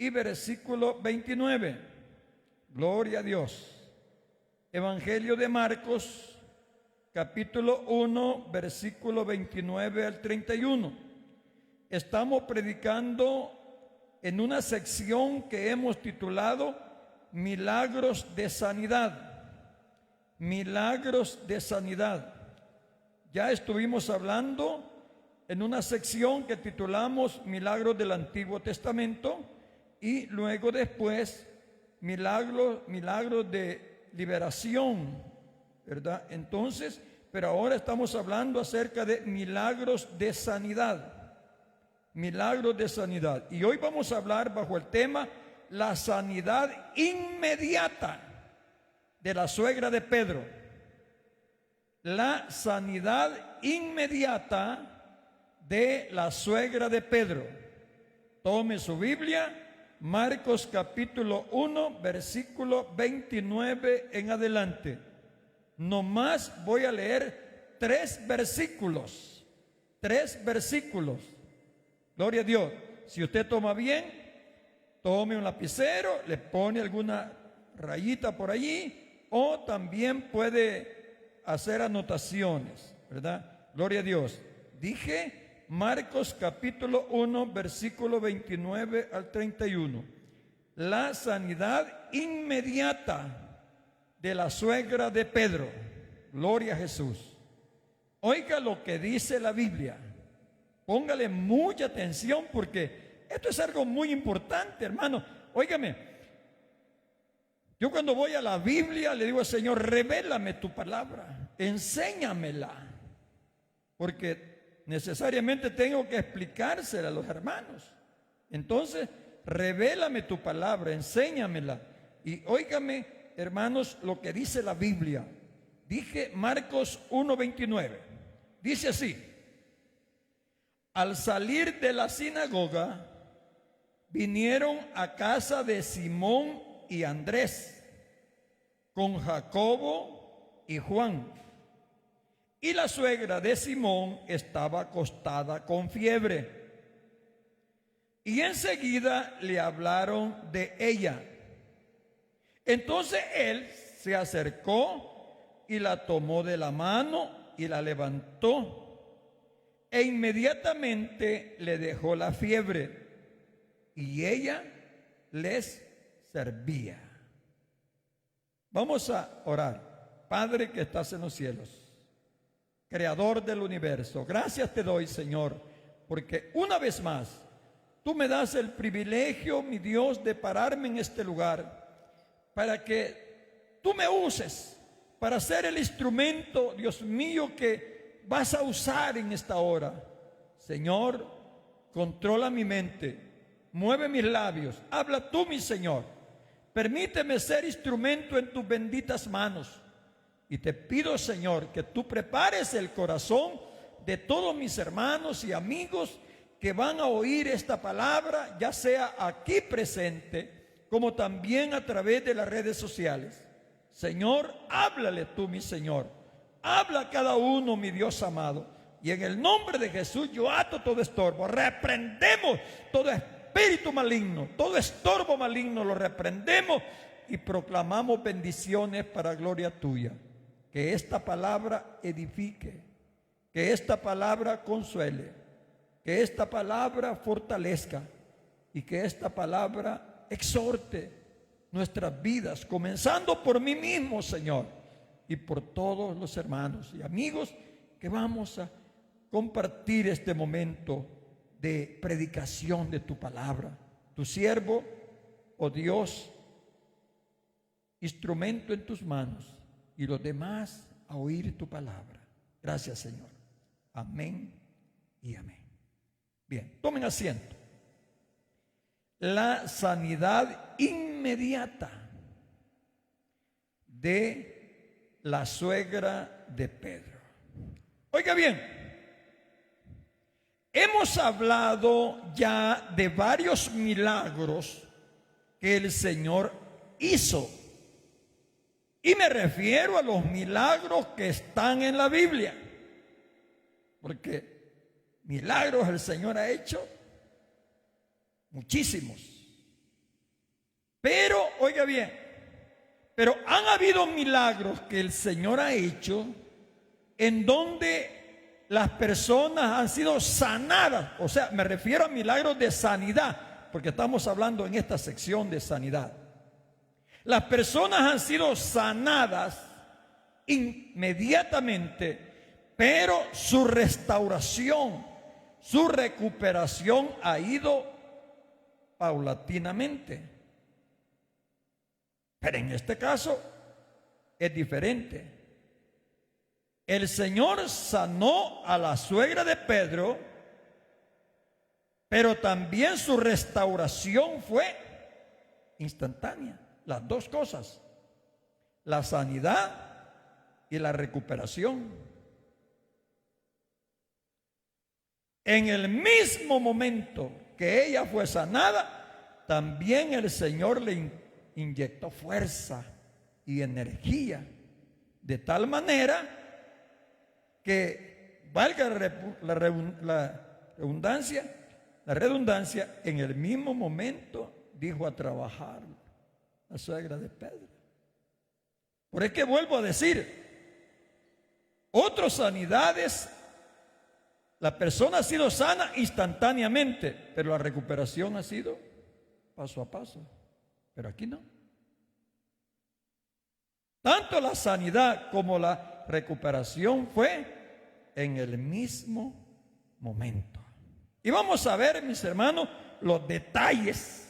y versículo 29. Gloria a Dios. Evangelio de Marcos, capítulo 1, versículo 29 al 31. Estamos predicando en una sección que hemos titulado Milagros de Sanidad. Milagros de sanidad. Ya estuvimos hablando en una sección que titulamos Milagros del Antiguo Testamento y luego después milagros de liberación, ¿verdad? Entonces, pero ahora estamos hablando acerca de milagros de sanidad. Milagros de sanidad. Y hoy vamos a hablar bajo el tema la sanidad inmediata de la suegra de Pedro. La sanidad inmediata de la suegra de Pedro. Tome su Biblia, Marcos capítulo 1, versículo 29 en adelante. Nomás voy a leer 3 versículos. 3 versículos. Gloria a Dios. Si usted toma bien, tome un lapicero, le pone alguna rayita por allí, o también puede hacer anotaciones, ¿verdad? Gloria a Dios. Dije Marcos capítulo 1, versículo 29 al 31. La sanidad inmediata de la suegra de Pedro. Gloria a Jesús. Oiga lo que dice la Biblia. Póngale mucha atención porque esto es algo muy importante, hermano. Óigame, yo cuando voy a la Biblia le digo al Señor, revélame tu palabra, enséñamela, porque necesariamente tengo que explicársela a los hermanos. Entonces, revélame tu palabra, enséñamela. Y óigame, hermanos, lo que dice la Biblia. Dije Marcos 1:29. Dice así: al salir de la sinagoga, vinieron a casa de Simón y Andrés, con Jacobo y Juan. Y la suegra de Simón estaba acostada con fiebre. Y enseguida le hablaron de ella. Entonces él se acercó y la tomó de la mano y la levantó. E inmediatamente le dejó la fiebre. Y ella les servía. Vamos a orar. Padre que estás en los cielos, Creador del universo, gracias te doy, Señor, porque una vez más tú me das el privilegio, mi Dios, de pararme en este lugar para que tú me uses para ser el instrumento, Dios mío, que vas a usar en esta hora. Señor, controla mi mente, mueve mis labios, habla tú, mi Señor. Permíteme ser instrumento en tus benditas manos. Y te pido, Señor, que tú prepares el corazón de todos mis hermanos y amigos que van a oír esta palabra, ya sea aquí presente, como también a través de las redes sociales. Señor, háblale tú, mi Señor. Habla a cada uno, mi Dios amado. Y en el nombre de Jesús yo ato todo estorbo. Reprendemos todo espíritu maligno, todo estorbo maligno lo reprendemos y proclamamos bendiciones para gloria tuya. Que esta palabra edifique, que esta palabra consuele, que esta palabra fortalezca y que esta palabra exhorte nuestras vidas, comenzando por mí mismo, Señor, y por todos los hermanos y amigos que vamos a compartir este momento de predicación de tu palabra. Tu siervo, oh Dios, instrumento en tus manos, y los demás a oír tu palabra. Gracias, Señor. Amén y amén. Bien, tomen asiento. La sanidad inmediata de la suegra de Pedro. Oiga bien, hemos hablado ya de varios milagros que el Señor hizo. Y me refiero a los milagros que están en la Biblia. Porque milagros el Señor ha hecho muchísimos. Pero, oiga bien, pero han habido milagros que el Señor ha hecho en donde las personas han sido sanadas. O sea, me refiero a milagros de sanidad, porque estamos hablando en esta sección de sanidad. Las personas han sido sanadas inmediatamente, pero su restauración, su recuperación ha ido paulatinamente. Pero en este caso es diferente. El Señor sanó a la suegra de Pedro, pero también su restauración fue instantánea. Las dos cosas, la sanidad y la recuperación. En el mismo momento que ella fue sanada, también el Señor le inyectó fuerza y energía, de tal manera que, valga la redundancia, en el mismo momento dijo a trabajar la suegra de Pedro. Por eso que vuelvo a decir, otras sanidades, la persona ha sido sana instantáneamente, pero la recuperación ha sido paso a paso. Pero aquí no. Tanto la sanidad como la recuperación fue en el mismo momento. Y vamos a ver, mis hermanos, los detalles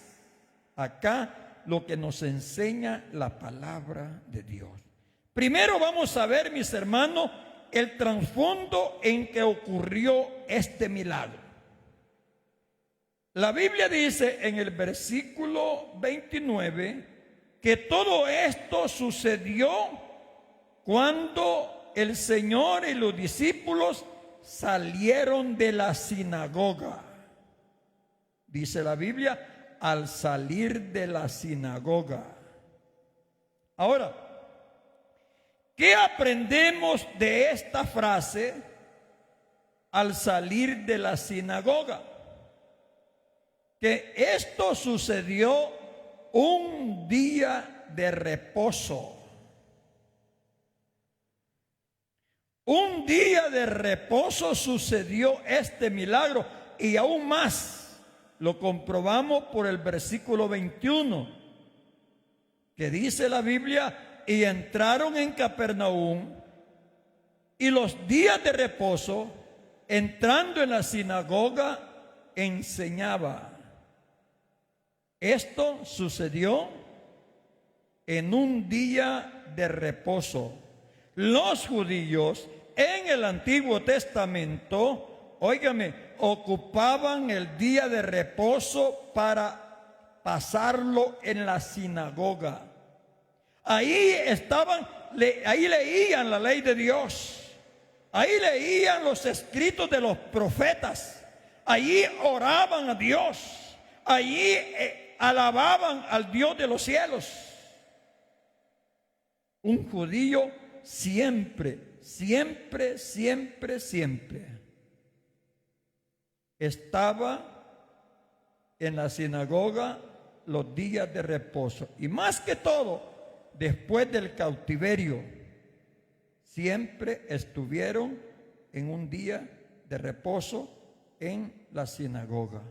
acá, lo que nos enseña la palabra de Dios. Primero vamos a ver, mis hermanos, el trasfondo en que ocurrió este milagro. La Biblia dice en el versículo 29 que todo esto sucedió cuando el Señor y los discípulos salieron de la sinagoga. Dice la Biblia, al salir de la sinagoga. Ahora, ¿qué aprendemos de esta frase, al salir de la sinagoga? Que esto sucedió un día de reposo. Un día de reposo sucedió este milagro, y aún más lo comprobamos por el versículo 21, que dice la Biblia: y entraron en Capernaum, y los días de reposo, entrando en la sinagoga, enseñaba. Esto sucedió en un día de reposo. Los judíos en el Antiguo Testamento, óigame, ocupaban el día de reposo para pasarlo en la sinagoga. Ahí estaban, ahí leían la ley de Dios, ahí leían los escritos de los profetas, ahí oraban a Dios, ahí alababan al Dios de los cielos. Un judío siempre estaba en la sinagoga los días de reposo, y más que todo después del cautiverio, siempre estuvieron en un día de reposo en la sinagoga.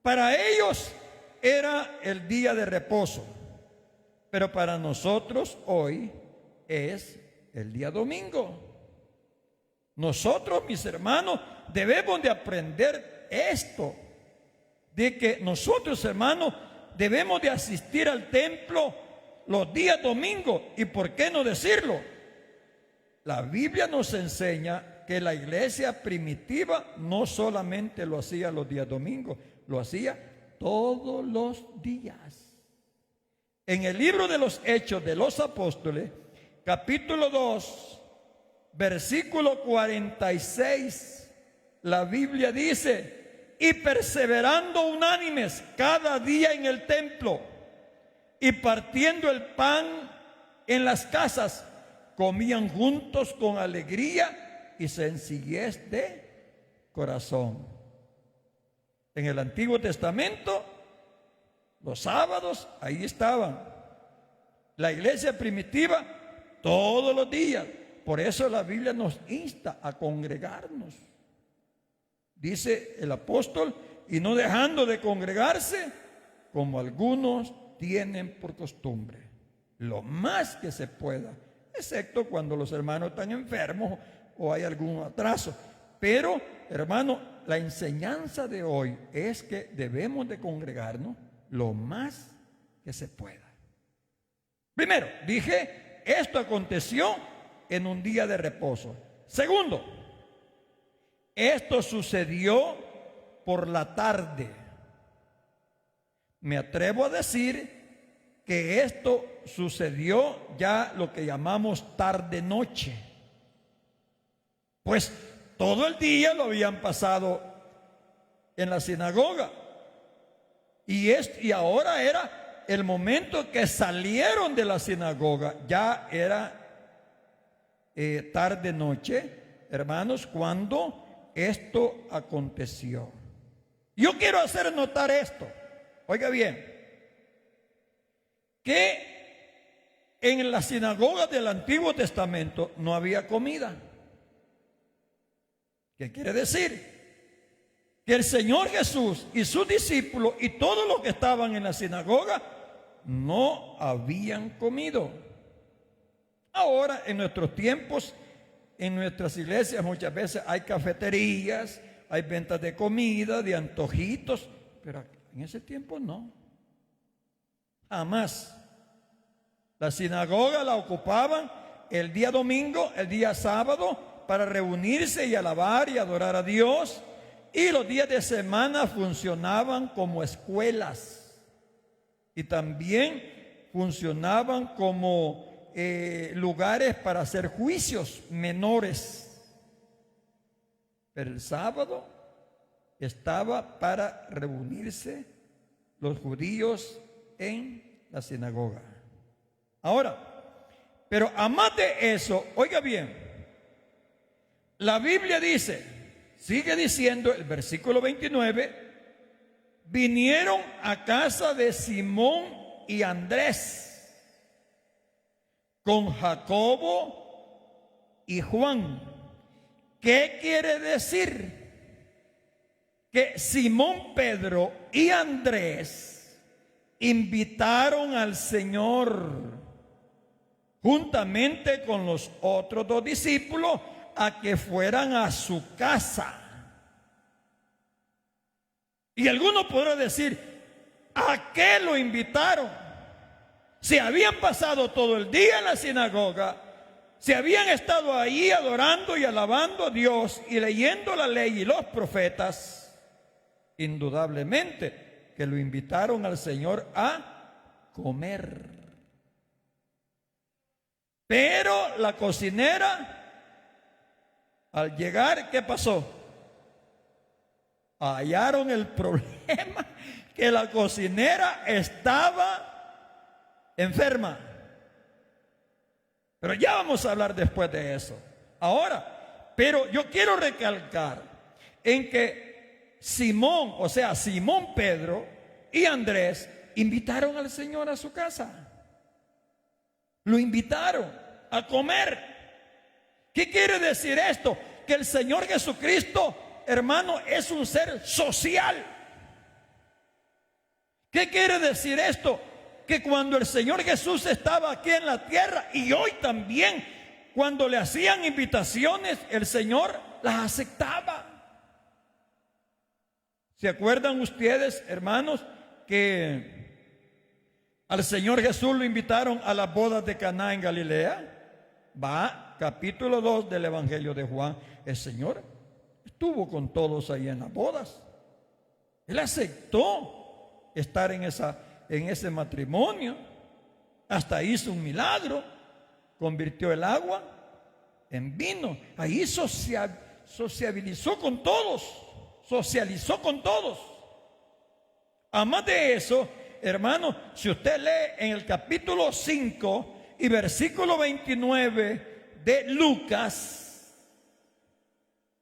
Para ellos era el día de reposo, pero para nosotros hoy es el día domingo. Nosotros, mis hermanos, debemos de aprender esto, de que nosotros, hermanos, debemos de asistir al templo los días domingos. ¿Y por qué no decirlo? La Biblia nos enseña que la iglesia primitiva no solamente lo hacía los días domingos, lo hacía todos los días. En el libro de los Hechos de los Apóstoles, capítulo 2, versículo 46, la Biblia dice: y perseverando unánimes cada día en el templo, y partiendo el pan en las casas, comían juntos con alegría y sencillez de corazón. En el Antiguo Testamento, Los sábados, ahí estaban. La iglesia primitiva, todos los días. Por eso la Biblia nos insta a congregarnos. Dice el apóstol, y no dejando de congregarse, como algunos tienen por costumbre, lo más que se pueda, excepto cuando los hermanos están enfermos o hay algún atraso. Pero, hermano, la enseñanza de hoy es que debemos de congregarnos lo más que se pueda. Primero, dije, esto aconteció en un día de reposo. Segundo, esto sucedió por la tarde. Me atrevo a decir que esto sucedió ya lo que llamamos tarde-noche. Pues todo el día lo habían pasado en la sinagoga. Y ahora era el momento que salieron de la sinagoga. Ya era tarde-noche, hermanos, cuando esto aconteció. Yo quiero hacer notar esto. Oiga bien, que en las sinagogas del Antiguo Testamento no había comida. ¿Qué quiere decir? Que el Señor Jesús y sus discípulos y todos los que estaban en la sinagoga no habían comido. Ahora, en nuestros tiempos, en nuestras iglesias muchas veces hay cafeterías, hay ventas de comida, de antojitos, pero en ese tiempo no. Jamás. La sinagoga la ocupaban el día domingo, el día sábado, para reunirse y alabar y adorar a Dios. Y los días de semana funcionaban como escuelas. Y también funcionaban como lugares para hacer juicios menores. Pero el sábado estaba para reunirse los judíos en la sinagoga. Ahora, pero a más de eso, oiga bien, la Biblia dice, sigue diciendo el versículo 29, vinieron a casa de Simón y Andrés con Jacobo y Juan. ¿Qué quiere decir? Que Simón Pedro y Andrés invitaron al Señor juntamente con los otros dos discípulos a que fueran a su casa. Y alguno podrá decir, ¿a qué lo invitaron? Si habían pasado todo el día en la sinagoga, si habían estado ahí adorando y alabando a Dios y leyendo la ley y los profetas, indudablemente que lo invitaron al Señor a comer. Pero la cocinera, al llegar, ¿qué pasó? Hallaron el problema, que la cocinera estaba enferma. Pero ya vamos a hablar después de eso. Ahora, pero yo quiero recalcar en que Simón, o sea, Simón Pedro y Andrés invitaron al Señor a su casa. Lo invitaron a comer. ¿Qué quiere decir esto? Que el Señor Jesucristo, hermano, es un ser social. ¿Qué quiere decir esto? Que cuando el Señor Jesús estaba aquí en la tierra, y hoy también, cuando le hacían invitaciones, el Señor las aceptaba. ¿Se acuerdan ustedes, hermanos, que al Señor Jesús lo invitaron a las bodas de Caná en Galilea? Va, capítulo 2 del Evangelio de Juan. El Señor estuvo con todos ahí en las bodas. Él aceptó estar en ese matrimonio. Hasta hizo un milagro, convirtió el agua en vino. Ahí sociabilizó con todos. Además de eso, hermano, si usted lee en el capítulo 5 y versículo 29 de Lucas,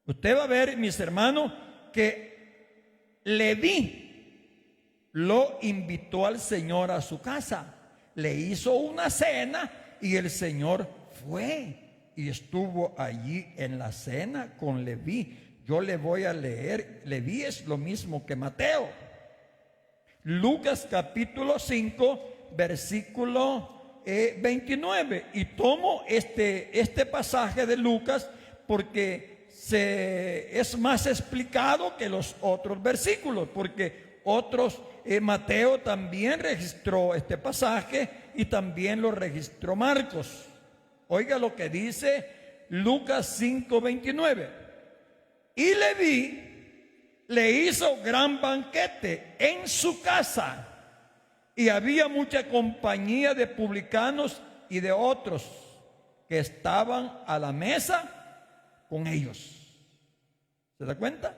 usted va a ver, mis hermanos, que Leví, lo invitó al Señor a su casa. Le hizo una cena y el Señor fue y estuvo allí en la cena con Leví. Yo le voy a leer. Leví es lo mismo que Mateo. Lucas capítulo 5, versículo 29. Y tomo este pasaje de Lucas porque es más explicado que los otros versículos, porque Mateo también registró este pasaje y también lo registró Marcos. Oiga lo que dice Lucas 5, 29. Y Leví le hizo gran banquete en su casa, y había mucha compañía de publicanos y de otros que estaban a la mesa con ellos. ¿Se da cuenta?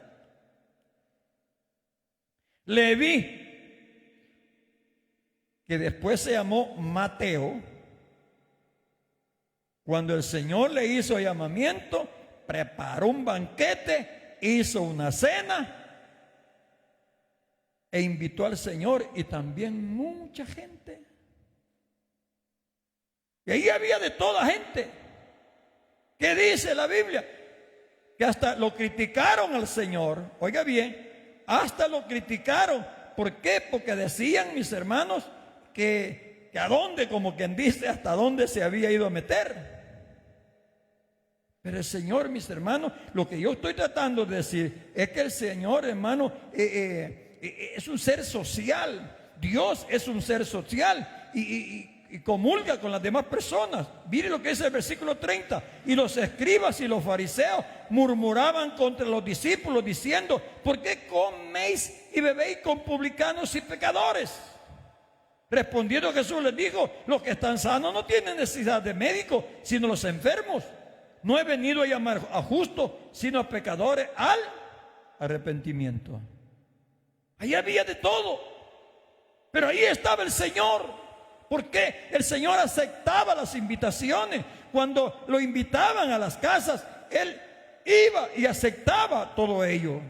Leví, que después se llamó Mateo, cuando el Señor le hizo llamamiento, preparó un banquete, hizo una cena e invitó al Señor y también mucha gente. Y ahí había de toda gente. ¿Qué dice la Biblia? Que hasta lo criticaron al Señor. Oiga bien, hasta lo criticaron. ¿Por qué? Porque decían, mis hermanos, que a dónde, como quien dice, hasta dónde se había ido a meter. Pero el Señor, mis hermanos, lo que yo estoy tratando de decir es que el Señor, hermano, es un ser social. Dios es un ser social y comulga con las demás personas. Mire lo que dice el versículo 30. Y los escribas y los fariseos murmuraban contra los discípulos diciendo: ¿por qué coméis y bebéis con publicanos y pecadores? Respondiendo Jesús les dijo: los que están sanos no tienen necesidad de médico, sino los enfermos. No he venido a llamar a justos, sino a pecadores al arrepentimiento. Ahí había de todo, pero ahí estaba el Señor, porque el Señor aceptaba las invitaciones. Cuando lo invitaban a las casas, Él iba y aceptaba todo ello.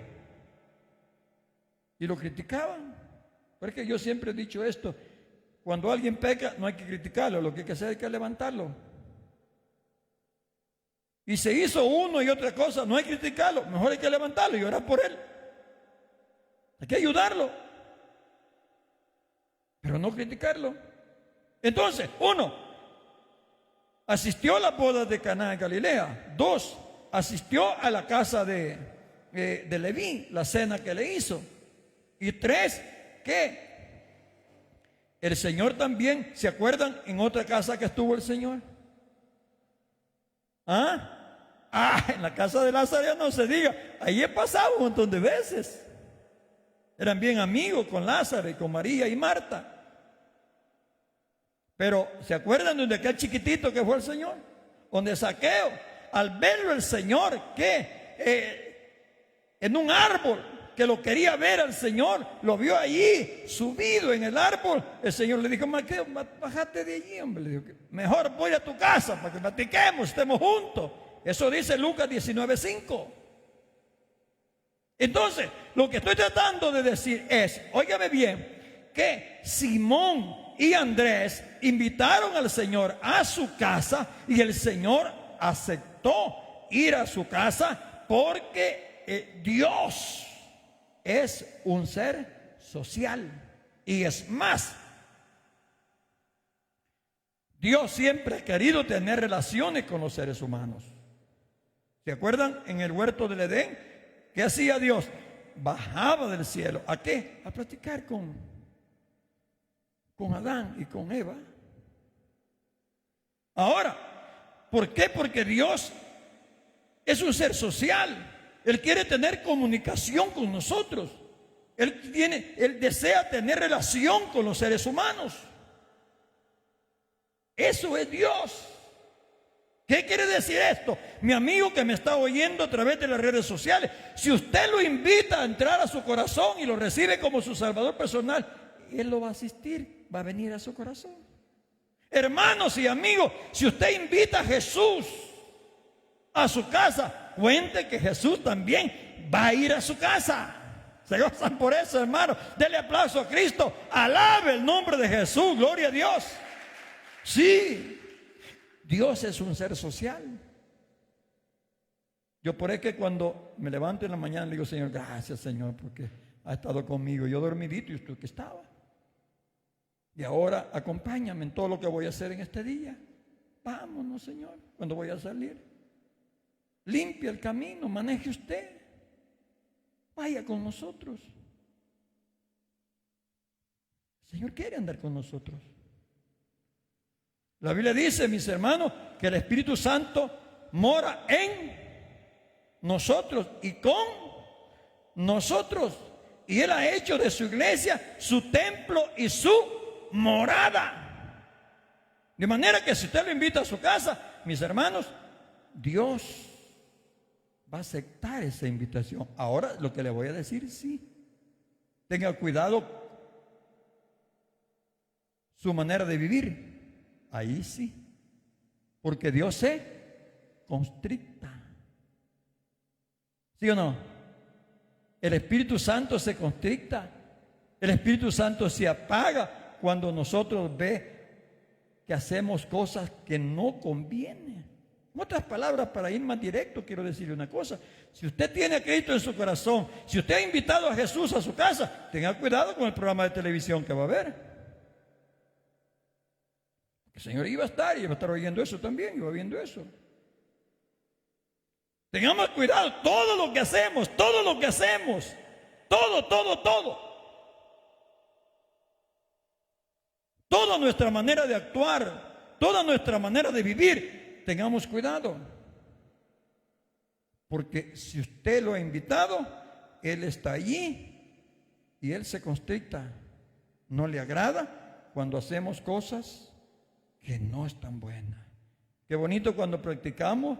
Y lo criticaban. Porque yo siempre he dicho esto: cuando alguien peca, no hay que criticarlo, lo que hay que hacer es que levantarlo. Y se hizo uno y otra cosa, no hay que criticarlo, mejor hay que levantarlo y orar por él. Hay que ayudarlo, pero no criticarlo. Entonces, 1, asistió a las bodas de Caná en Galilea. 2, asistió a la casa de Leví, la cena que le hizo. Y 3, que el Señor también, ¿se acuerdan en otra casa que estuvo el Señor? En la casa de Lázaro ya no se diga. Ahí he pasado un montón de veces. Eran bien amigos con Lázaro y con María y Marta. Pero ¿se acuerdan de aquel chiquitito que fue el Señor? Donde Zaqueo, al verlo el Señor, que en un árbol, que lo quería ver al Señor, lo vio allí subido en el árbol. El Señor le dijo: Zaqueo, bájate de allí, hombre. Le dijo: mejor voy a tu casa para que platiquemos, estemos juntos. Eso dice Lucas 19:5. Entonces, lo que estoy tratando de decir es, óigame bien, que Simón y Andrés invitaron al Señor a su casa y el Señor aceptó ir a su casa porque Dios es un ser social. Y es más, Dios siempre ha querido tener relaciones con los seres humanos. ¿Se acuerdan en el huerto del Edén? ¿Qué hacía Dios? Bajaba del cielo. ¿A qué? A platicar con Adán y con Eva. Ahora, ¿por qué? Porque Dios es un ser social. Él quiere tener comunicación con nosotros. Él desea tener relación con los seres humanos. Eso es Dios. ¿Qué quiere decir esto? Mi amigo que me está oyendo a través de las redes sociales, si usted lo invita a entrar a su corazón y lo recibe como su salvador personal, Él lo va a asistir, va a venir a su corazón. Hermanos y amigos, si usted invita a Jesús a su casa, cuente que Jesús también va a ir a su casa. Se gozan por eso, hermano. Dele aplauso a Cristo. Alabe el nombre de Jesús. Gloria a Dios. Sí, Dios es un ser social. Yo por eso que cuando me levanto en la mañana le digo, Señor, gracias, Señor, porque ha estado conmigo. Yo dormidito y usted que estaba. Y ahora acompáñame en todo lo que voy a hacer en este día. Vámonos, Señor, cuando voy a salir. Limpia el camino, maneje usted. Vaya con nosotros. El Señor quiere andar con nosotros. La Biblia dice, mis hermanos, que el Espíritu Santo mora en nosotros y con nosotros. Y Él ha hecho de su iglesia su templo y su morada. De manera que si usted lo invita a su casa, mis hermanos, Dios va a aceptar esa invitación. Ahora lo que le voy a decir, sí. Tenga cuidado su manera de vivir. Ahí sí. Porque Dios se constricta. ¿Sí o no? El Espíritu Santo se constricta. El Espíritu Santo se apaga cuando nosotros ve que hacemos cosas que no convienen. En otras palabras, para ir más directo, quiero decirle una cosa. Si usted tiene a Cristo en su corazón, si usted ha invitado a Jesús a su casa, tenga cuidado con el programa de televisión que va a ver. El Señor iba a estar oyendo eso también, iba viendo eso. Tengamos cuidado, todo lo que hacemos, todo. Toda nuestra manera de actuar, toda nuestra manera de vivir, tengamos cuidado. Porque si usted lo ha invitado, Él está allí y Él se constricta. No le agrada cuando hacemos cosas que no están buenas. Qué bonito cuando practicamos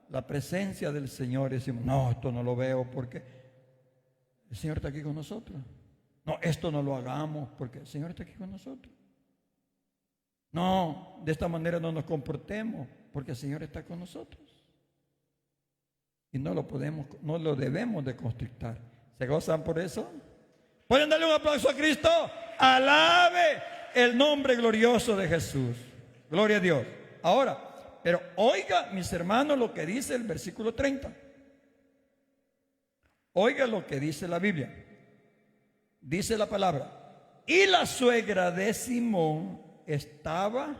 la presencia del Señor y decimos, no, esto no lo veo porque el Señor está aquí con nosotros. No, esto no lo hagamos porque el Señor está aquí con nosotros. No, de esta manera no nos comportemos porque el Señor está con nosotros. Y no lo debemos de constrictar. ¿Se gozan por eso? ¿Pueden darle un aplauso a Cristo? Alabe el nombre glorioso de Jesús. Gloria a Dios. Ahora, pero oiga, mis hermanos, lo que dice el versículo 30. Oiga lo que dice la Biblia. Dice la palabra. Y la suegra de Simón estaba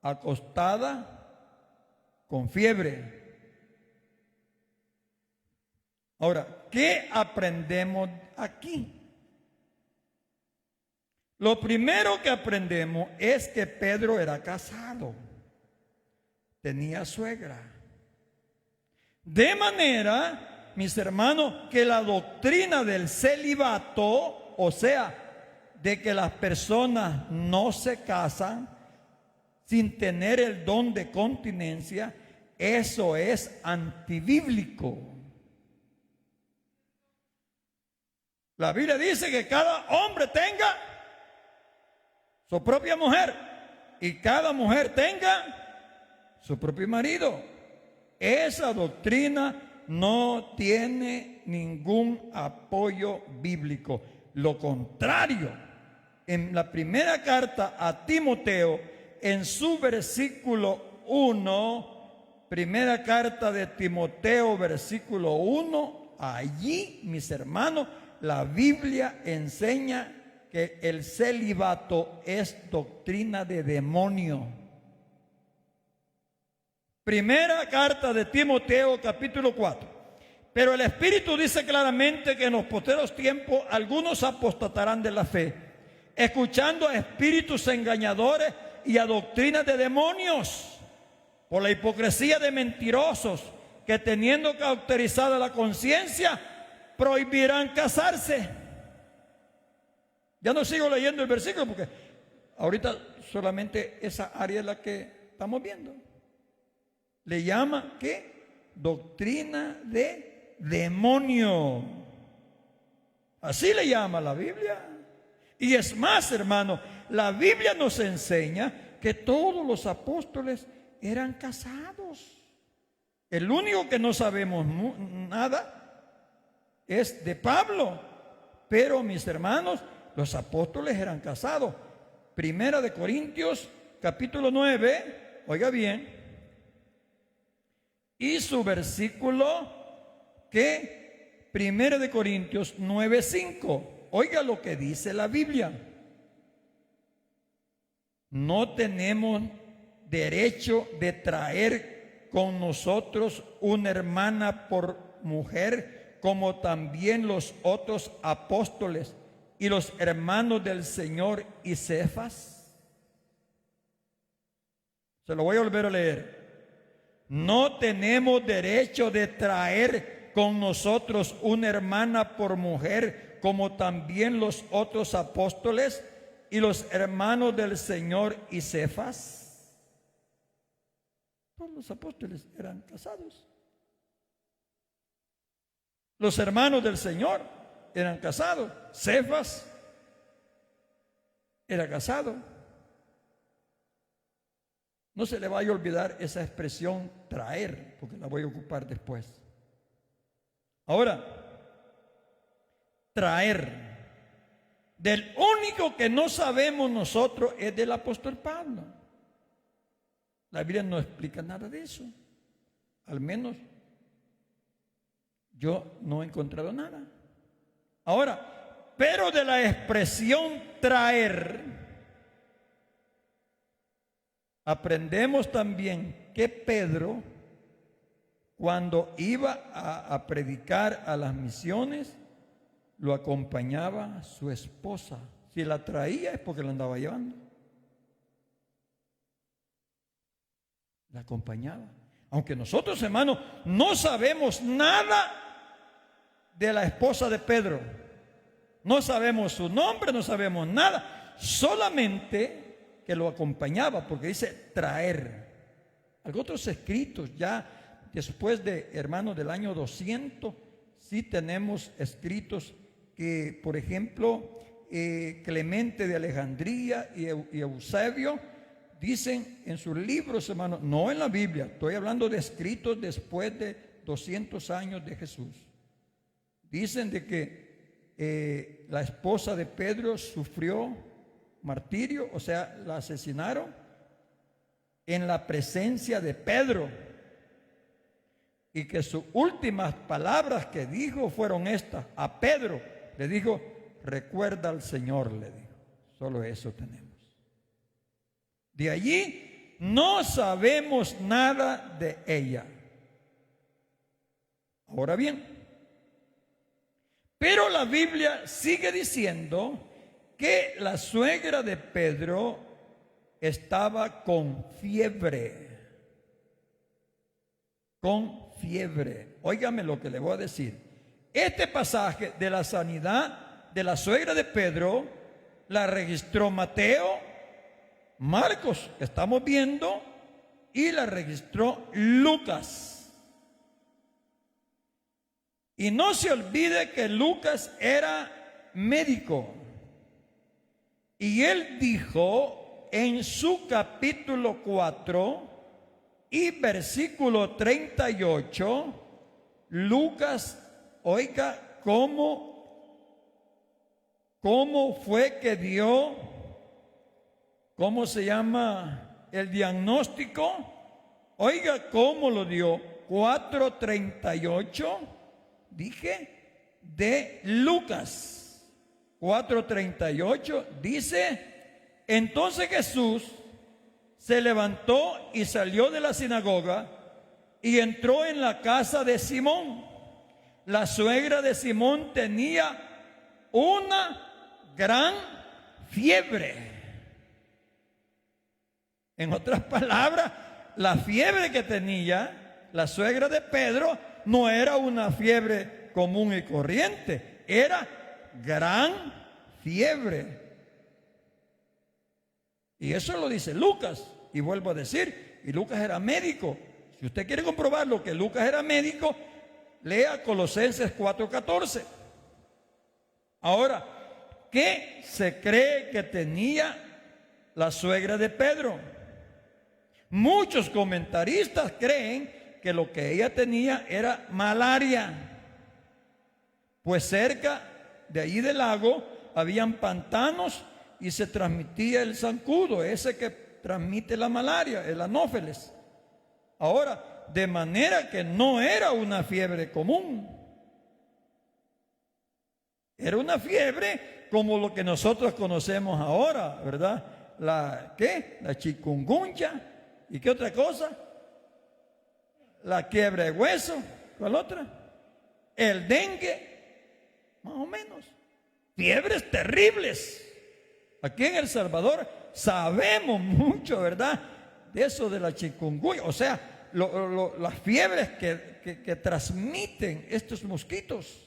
acostada con fiebre. Ahora, ¿qué aprendemos aquí? Lo primero que aprendemos es que Pedro era casado, tenía suegra. De manera, mis hermanos, que la doctrina del celibato, o sea, de que las personas no se casan sin tener el don de continencia, eso es antibíblico. La Biblia dice que cada hombre tenga su propia mujer y cada mujer tenga su propio marido. Esa doctrina no tiene ningún apoyo bíblico. Lo contrario, en la primera carta a Timoteo, en su versículo 1, primera carta de Timoteo, versículo 1, allí, mis hermanos, la Biblia enseña que el celibato es doctrina de demonio. Primera carta de Timoteo, capítulo 4. Pero el Espíritu dice claramente que en los postreros tiempos algunos apostatarán de la fe, escuchando a espíritus engañadores y a doctrinas de demonios, por la hipocresía de mentirosos que, teniendo cauterizada la conciencia, prohibirán casarse. Ya no sigo leyendo el versículo porque ahorita solamente esa área es la que estamos viendo. Le llama ¿qué? Doctrina de demonio. Así le llama la Biblia. Y es más, hermano, la Biblia nos enseña que todos los apóstoles eran casados. El único que no sabemos nada es de Pablo. Pero mis hermanos, los apóstoles eran casados. Primera de Corintios, capítulo 9, oiga bien, y su versículo, que Primera de Corintios 9:5. Oiga lo que dice la Biblia. No tenemos derecho de traer con nosotros una hermana por mujer, como también los otros apóstoles y los hermanos del Señor y Cefas. Se lo voy a volver a leer. No tenemos derecho de traer con nosotros una hermana por mujer, como también los otros apóstoles y los hermanos del Señor y Cefas. Todos los apóstoles eran casados. Los hermanos del Señor eran casados. Cefas era casado. No se le vaya a olvidar esa expresión traer, porque la voy a ocupar después. Ahora, traer. Del único que no sabemos nosotros es del apóstol Pablo. La Biblia no explica nada de eso. Al menos yo no he encontrado nada. Ahora, pero de la expresión traer, aprendemos también que Pedro, cuando iba a predicar a las misiones, lo acompañaba su esposa. Si la traía es porque la andaba llevando. La acompañaba. Aunque nosotros, hermanos, no sabemos nada de la esposa de Pedro. No sabemos su nombre, no sabemos nada. Solamente que lo acompañaba, porque dice traer. Algunos escritos ya después de, hermanos, del año 200, sí tenemos escritos que, por ejemplo, Clemente de Alejandría y Eusebio dicen en sus libros, hermanos, no en la Biblia, estoy hablando de escritos después de 200 años de Jesús. Dicen de que la esposa de Pedro sufrió martirio, o sea, la asesinaron en la presencia de Pedro, y que sus últimas palabras que dijo fueron estas. A Pedro le dijo: recuerda al Señor, le dijo. Solo eso tenemos. De allí no sabemos nada de ella. Ahora bien, pero la Biblia sigue diciendo que la suegra de Pedro estaba con fiebre. Con fiebre. Óigame lo que le voy a decir. Este pasaje de la sanidad de la suegra de Pedro la registró Mateo, Marcos, que estamos viendo, y la registró Lucas. Y no se olvide que Lucas era médico. Y él dijo en su capítulo 4 y versículo 38, Lucas, oiga cómo fue que dio, ¿cómo se llama el diagnóstico? Oiga cómo lo dio. 4:38, dije, de Lucas. 4:38 dice: entonces Jesús se levantó y salió de la sinagoga y entró en la casa de Simón. La suegra de Simón tenía una gran fiebre. En otras palabras, la fiebre que tenía la suegra de Pedro no era una fiebre común y corriente, era gran fiebre. Y eso lo dice Lucas. Y vuelvo a decir, y Lucas era médico. Si usted quiere comprobar lo que Lucas era médico, lea Colosenses 4:14. Ahora, ¿qué se cree que tenía la suegra de Pedro? Muchos comentaristas creen que lo que ella tenía era malaria. pues cerca de ahí del lago habían pantanos y se transmitía el zancudo, ese que transmite la malaria, el anófeles. Ahora, de manera que no era una fiebre común. Era una fiebre como lo que nosotros conocemos ahora, ¿verdad? La chikungunya. ¿Y qué otra cosa? La quiebra de hueso. ¿Cuál otra? El dengue. Más o menos. Fiebres terribles. Aquí en El Salvador sabemos mucho, ¿verdad? De eso de la chikungunya. O sea, las fiebres que transmiten estos mosquitos.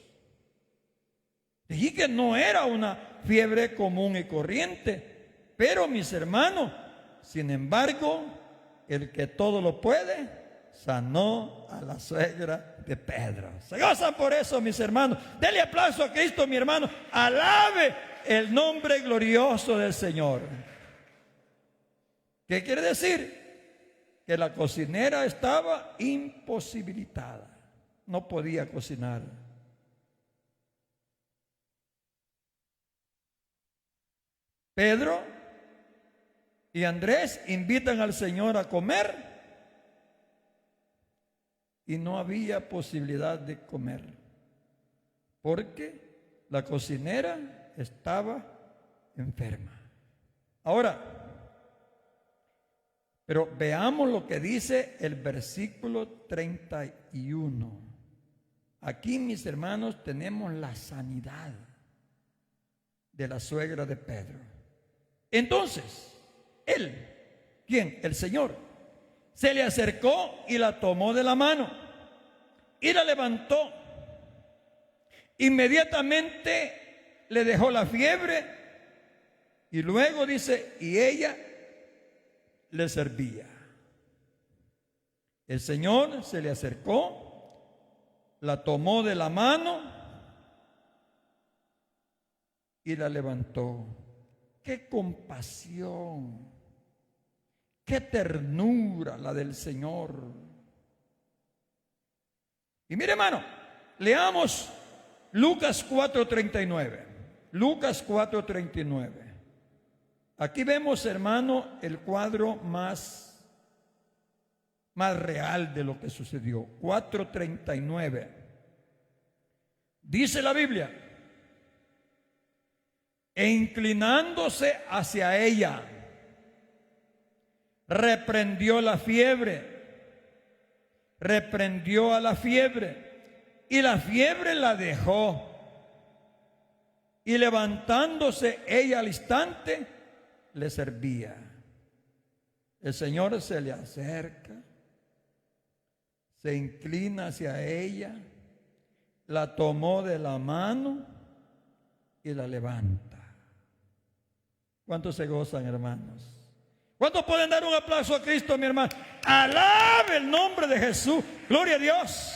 Dije que no era una fiebre común y corriente, pero mis hermanos, sin embargo, el que todo lo puede, sanó a la suegra de Pedro. Se gozan por eso, mis hermanos. Denle aplauso a Cristo, mi hermano. Alabe el nombre glorioso del Señor. ¿Qué quiere decir? Que la cocinera estaba imposibilitada. No podía cocinar. Pedro y Andrés invitan al Señor a comer y no había posibilidad de comer porque la cocinera estaba enferma. Ahora, pero veamos lo que dice el versículo 31. Aquí, mis hermanos, tenemos la sanidad de la suegra de Pedro. Entonces, él, ¿quién? El Señor, se le acercó y la tomó de la mano y la levantó. Inmediatamente le dejó la fiebre y luego dice, y ella le servía. El Señor se le acercó, la tomó de la mano y la levantó. ¡Qué compasión! ¡Qué ternura la del Señor! Y mire, hermano, leamos Lucas 4:39. Lucas 4:39. Aquí vemos, hermano, el cuadro más real de lo que sucedió. 4:39. Dice la Biblia: e inclinándose hacia ella, reprendió la fiebre, reprendió a la fiebre, y la fiebre la dejó. Y levantándose ella al instante, le servía. El Señor se le acerca, se inclina hacia ella, la tomó de la mano y la levanta. ¿Cuántos se gozan, hermanos? ¿Cuántos pueden dar un aplauso a Cristo, mi hermano? Alabe el nombre de Jesús. Gloria a Dios.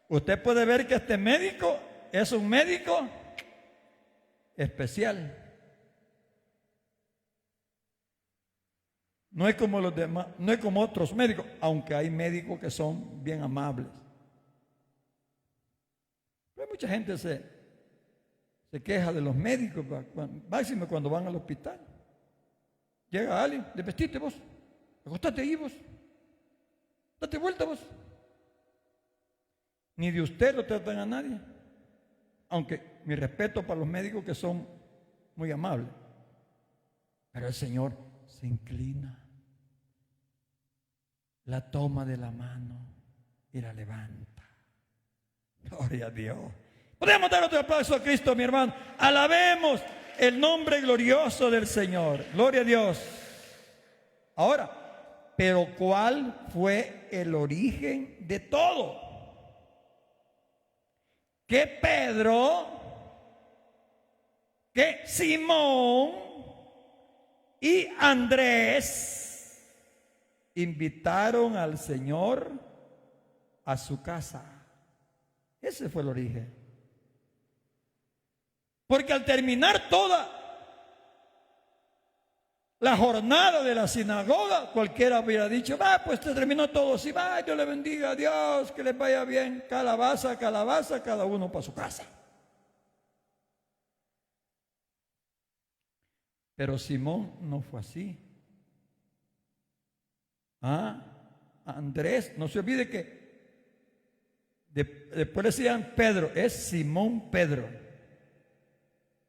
Usted puede ver que este médico es un médico especial. No es como los demás, no es como otros médicos, aunque hay médicos que son bien amables. Pero mucha gente se queja de los médicos, máximo cuando van al hospital. Llega alguien, vestite vos, acostate ahí vos, date vuelta vos. Ni de usted lo tratan a nadie. Aunque mi respeto para los médicos que son muy amables. Pero el Señor se inclina, la toma de la mano y la levanta. Gloria a Dios. Podemos dar otro aplauso a Cristo, mi hermano. Alabemos el nombre glorioso del Señor. Gloria a Dios. Ahora, pero ¿cuál fue el origen de todo? Que Pedro, que Simón y Andrés invitaron al Señor a su casa. Ese fue el origen. Porque al terminar toda la jornada de la sinagoga, cualquiera hubiera dicho, va, pues se terminó todo, sí, va, Dios le bendiga a Dios, que les vaya bien, calabaza, calabaza, cada uno para su casa. Pero Simón no fue así. Andrés, no se olvide que después decían Pedro, es Simón Pedro.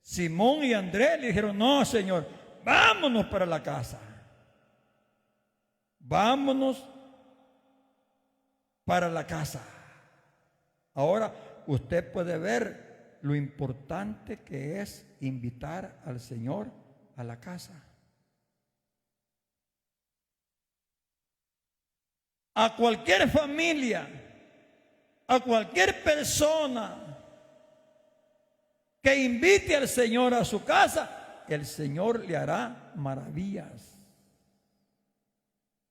Simón y Andrés le dijeron, no, Señor, vámonos para la casa. Vámonos para la casa. Ahora usted puede ver lo importante que es invitar al Señor a la casa. A cualquier familia, a cualquier persona que invite al Señor a su casa, el Señor le hará maravillas,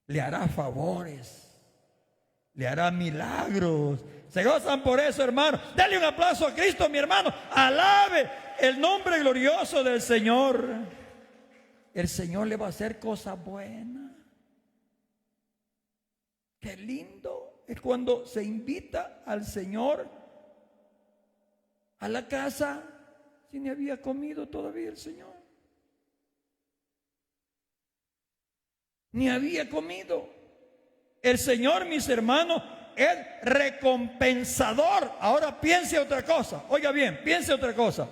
le hará favores, le hará milagros. ¿Se gozan por eso, hermano? Dale un aplauso a Cristo, mi hermano. Alabe el nombre glorioso del Señor. El Señor le va a hacer cosas buenas. Qué lindo es cuando se invita al Señor a la casa si ni había comido todavía el Señor. Ni había comido. El Señor, mis hermanos, es recompensador. Ahora piense otra cosa. Oiga bien, piense otra cosa.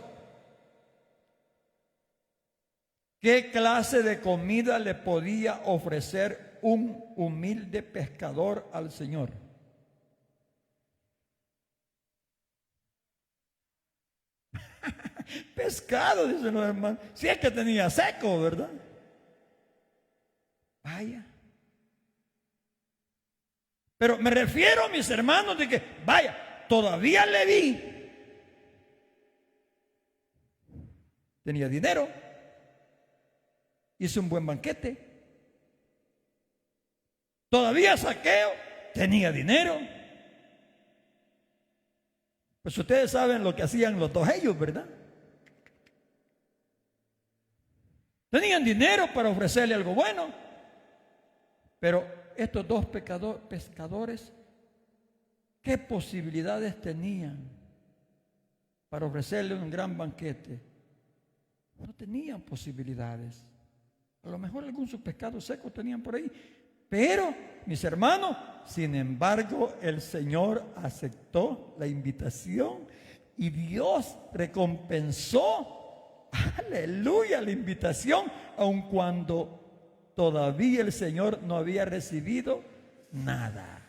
¿Qué clase de comida le podía ofrecer un humilde pescador al Señor? Pescado, dicen los hermanos. Si es que tenía seco, ¿verdad? Vaya. Pero me refiero, mis hermanos, de que, vaya, todavía le vi. Tenía dinero. Hizo un buen banquete. Todavía Zaqueo tenía dinero. Pues ustedes saben lo que hacían los dos ellos, ¿verdad? Tenían dinero para ofrecerle algo bueno. Pero estos dos pescadores, ¿qué posibilidades tenían para ofrecerle un gran banquete? No tenían posibilidades. A lo mejor algunos pescados secos tenían por ahí. Pero, mis hermanos, sin embargo, el Señor aceptó la invitación y Dios recompensó, aleluya, la invitación, aun cuando todavía el Señor no había recibido nada.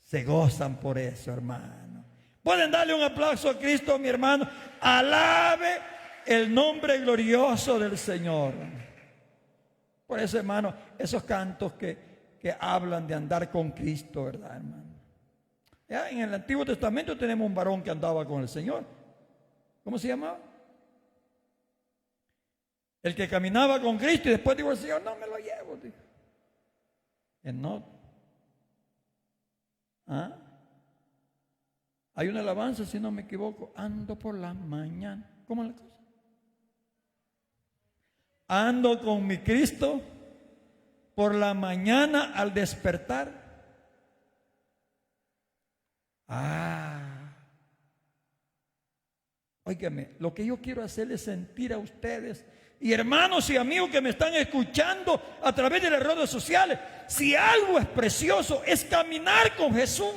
Se gozan por eso, hermano. Pueden darle un aplauso a Cristo, mi hermano. Alabe el nombre glorioso del Señor. Por eso, hermano, esos cantos que hablan de andar con Cristo, ¿verdad, hermano? Ya en el Antiguo Testamento tenemos un varón que andaba con el Señor. ¿Cómo se llamaba? El que caminaba con Cristo y después dijo al Señor, no me lo llevo, dijo. Enoc. Hay una alabanza, si no me equivoco, ando por la mañana. ¿Cómo es la cosa? Ando con mi Cristo por la mañana al despertar. Óigame, lo que yo quiero hacerles sentir a ustedes y hermanos y amigos que me están escuchando a través de las redes sociales, si algo es precioso es caminar con Jesús.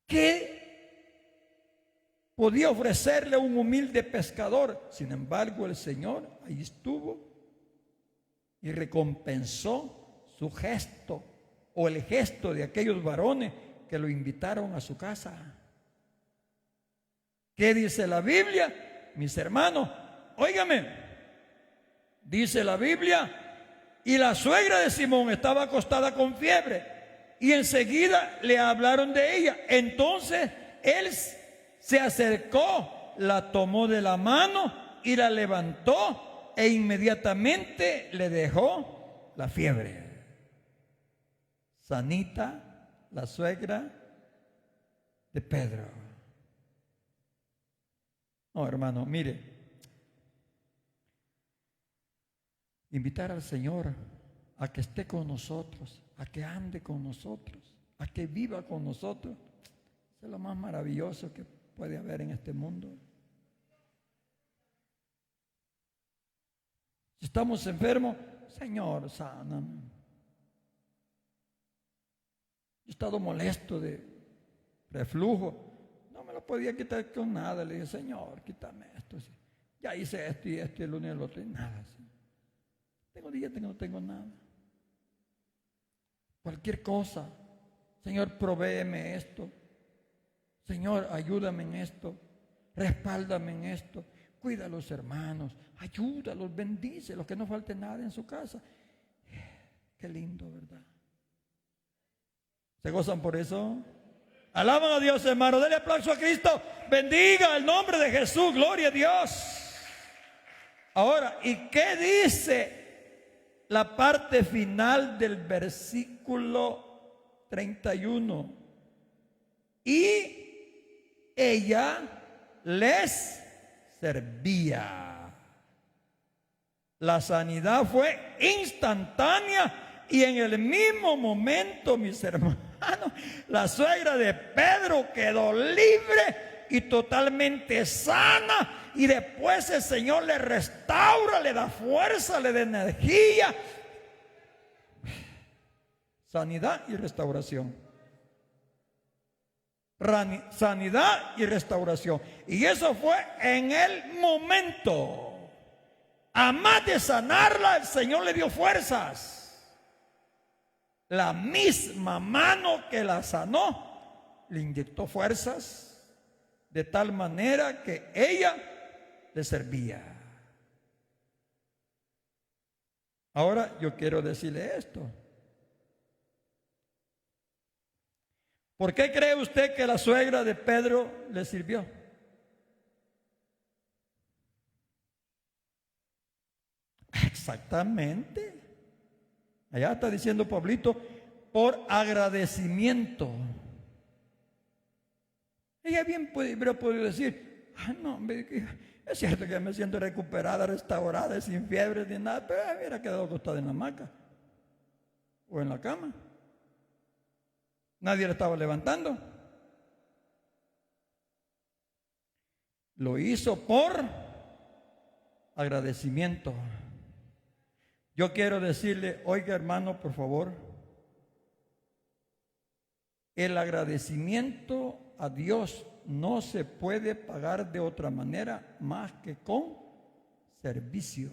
¿Qué podía ofrecerle a un humilde pescador? Sin embargo, el Señor ahí estuvo y recompensó su gesto o el gesto de aquellos varones que lo invitaron a su casa. ¿Qué dice la Biblia? Mis hermanos, óigame, dice la Biblia, y la suegra de Simón estaba acostada con fiebre y enseguida le hablaron de ella. Entonces él se acercó, la tomó de la mano y la levantó e inmediatamente le dejó la fiebre. Sanita, la suegra de Pedro. No, hermano, mire, Invitar al Señor a que esté con nosotros, a que ande con nosotros, a que viva con nosotros. Eso es lo más maravilloso que puede haber en este mundo. Si estamos enfermos, Señor, sáname. He estado molesto de reflujo. No me lo podía quitar con nada. Le dije, Señor, quítame esto. Ya hice esto y esto y el uno y el otro y nada. Tengo días que no tengo nada. Cualquier cosa. Señor, provéeme esto. Señor, ayúdame en esto. Respáldame en esto. Cuida a los hermanos. Ayúdalos, bendícelos, que no falte nada en su casa. Qué lindo, ¿verdad? ¿Se gozan por eso? Alaban a Dios, hermano. Denle aplauso a Cristo. Bendiga el nombre de Jesús. Gloria a Dios. Ahora, ¿y qué dice la parte final del versículo 31? Y ella les servía. La sanidad fue instantánea y en el mismo momento, mis hermanos, la suegra de Pedro quedó libre y totalmente sana, y después el Señor le restaura, le da fuerza, le da energía. Sanidad y restauración. Sanidad y restauración. Y eso fue en el momento. A más de sanarla, el Señor le dio fuerzas. La misma mano que la sanó le inyectó fuerzas, de tal manera que ella le servía. Ahora yo quiero decirle esto. ¿Por qué cree usted que la suegra de Pedro le sirvió? Exactamente. Allá está diciendo Pablito, por agradecimiento. Ella bien hubiera podido decir, no, es cierto que me siento recuperada, restaurada, sin fiebre ni nada, pero hubiera quedado acostada en la hamaca o en la cama. Nadie la estaba levantando. Lo hizo por agradecimiento. Yo quiero decirle, oiga hermano, por favor, el agradecimiento a Dios no se puede pagar de otra manera más que con servicio.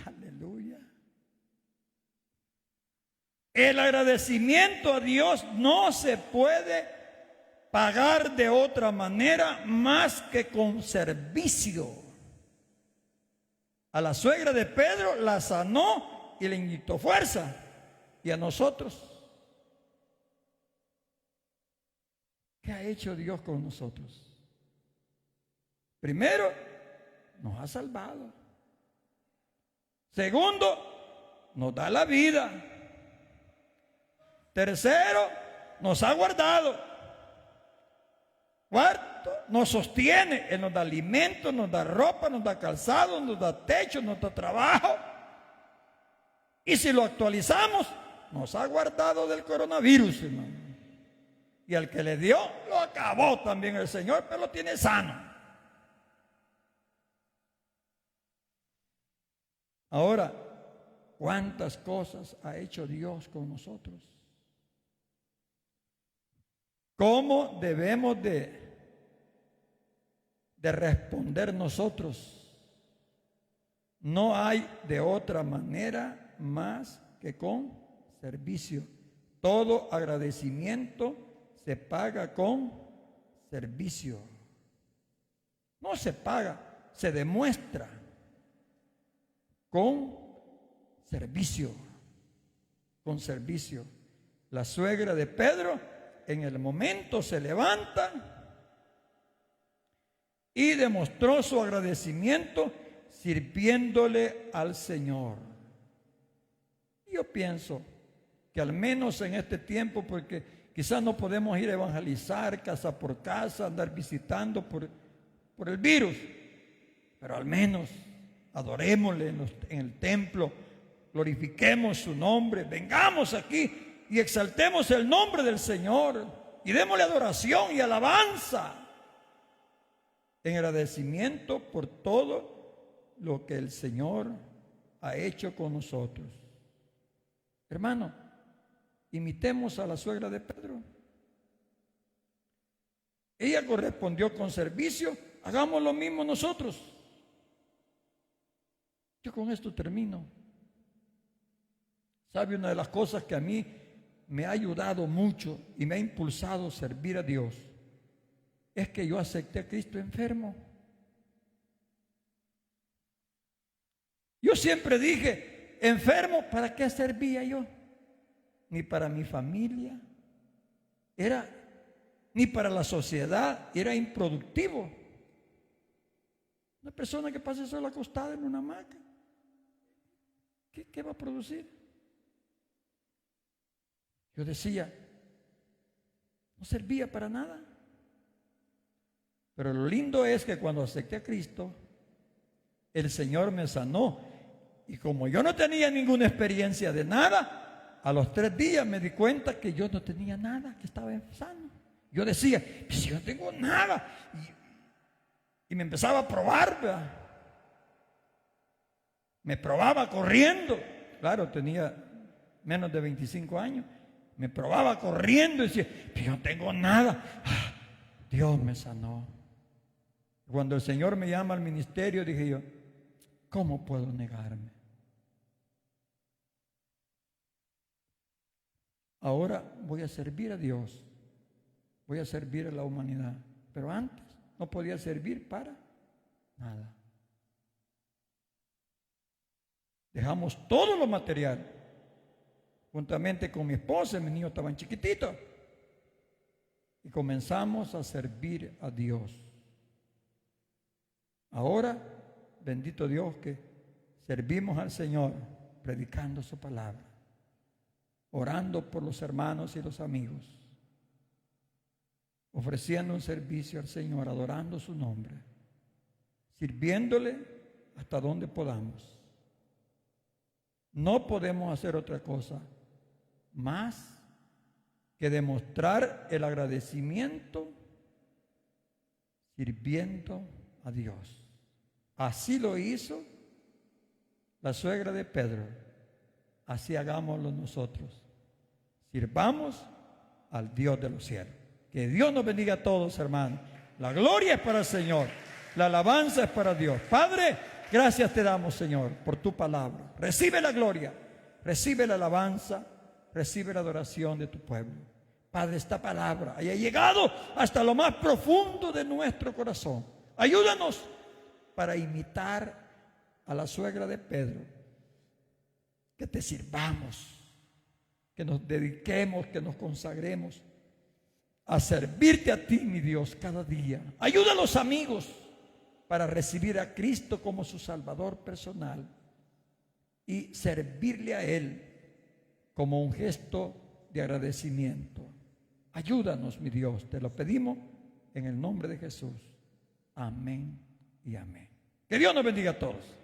Aleluya. El agradecimiento a Dios no se puede pagar de otra manera más que con servicio. A la suegra de Pedro la sanó y le inyectó fuerza. Y a nosotros, ¿qué ha hecho Dios con nosotros? Primero, nos ha salvado. Segundo, nos da la vida. Tercero, nos ha guardado. Cuarto, nos sostiene. Él nos da alimento, nos da ropa, nos da calzado, nos da techo, nos da trabajo. Y si lo actualizamos, nos ha guardado del coronavirus, hermano. Y al que le dio, lo acabó también el Señor, pero lo tiene sano. Ahora, ¿cuántas cosas ha hecho Dios con nosotros? ¿Cómo debemos de responder nosotros? No hay de otra manera más que con servicio. Todo agradecimiento se paga con servicio. No se paga, se demuestra con servicio. Con servicio. La suegra de Pedro en el momento se levanta y demostró su agradecimiento sirviéndole al Señor. Yo pienso que al menos en este tiempo, porque quizás no podemos ir a evangelizar casa por casa, andar visitando por el virus, pero al menos adorémosle en el templo, glorifiquemos su nombre, vengamos aquí y exaltemos el nombre del Señor y démosle adoración y alabanza en agradecimiento por todo lo que el Señor ha hecho con nosotros. Hermano, imitemos a la suegra de Pedro. Ella correspondió con servicio, hagamos lo mismo nosotros. Yo con esto termino. ¿Sabe? Una de las cosas que a mí me ha ayudado mucho y me ha impulsado a servir a Dios es que yo acepté a Cristo enfermo. Yo siempre dije, enfermo, ¿para qué servía yo? Ni para mi familia, ni para la sociedad, era improductivo. Una persona que pase sola acostada en una hamaca, ¿qué va a producir? Yo decía, no servía para nada. Pero lo lindo es que cuando acepté a Cristo, el Señor me sanó. Y como yo no tenía ninguna experiencia de nada, a los 3 días me di cuenta que yo no tenía nada, que estaba sano. Yo decía, pues yo no tengo nada. Y me empezaba a probar, ¿verdad? Me probaba corriendo. Claro, tenía menos de 25 años. Me probaba corriendo y decía, pues yo no tengo nada. Dios me sanó. Cuando el Señor me llama al ministerio, dije yo, ¿cómo puedo negarme? Ahora voy a servir a Dios, voy a servir a la humanidad, pero antes no podía servir para nada. Dejamos todo lo material, juntamente con mi esposa, mis niños estaban chiquititos, y comenzamos a servir a Dios. Ahora, bendito Dios, que servimos al Señor predicando su palabra, orando por los hermanos y los amigos, ofreciendo un servicio al Señor, adorando su nombre, sirviéndole hasta donde podamos. No podemos hacer otra cosa más que demostrar el agradecimiento sirviendo a Dios. Así lo hizo la suegra de Pedro. Así hagámoslo nosotros. Sirvamos al Dios de los cielos. Que Dios nos bendiga a todos, hermanos. La gloria es para el Señor. La alabanza es para Dios. Padre, gracias te damos, Señor, por tu palabra. Recibe la gloria, recibe la alabanza, recibe la adoración de tu pueblo. Padre, esta palabra haya llegado hasta lo más profundo de nuestro corazón. Ayúdanos para imitar a la suegra de Pedro, que te sirvamos, que nos dediquemos, que nos consagremos a servirte a ti, mi Dios, cada día. Ayuda a los amigos para recibir a Cristo como su Salvador personal y servirle a Él como un gesto de agradecimiento. Ayúdanos, mi Dios, te lo pedimos en el nombre de Jesús. Amén y amén. Que Dios nos bendiga a todos.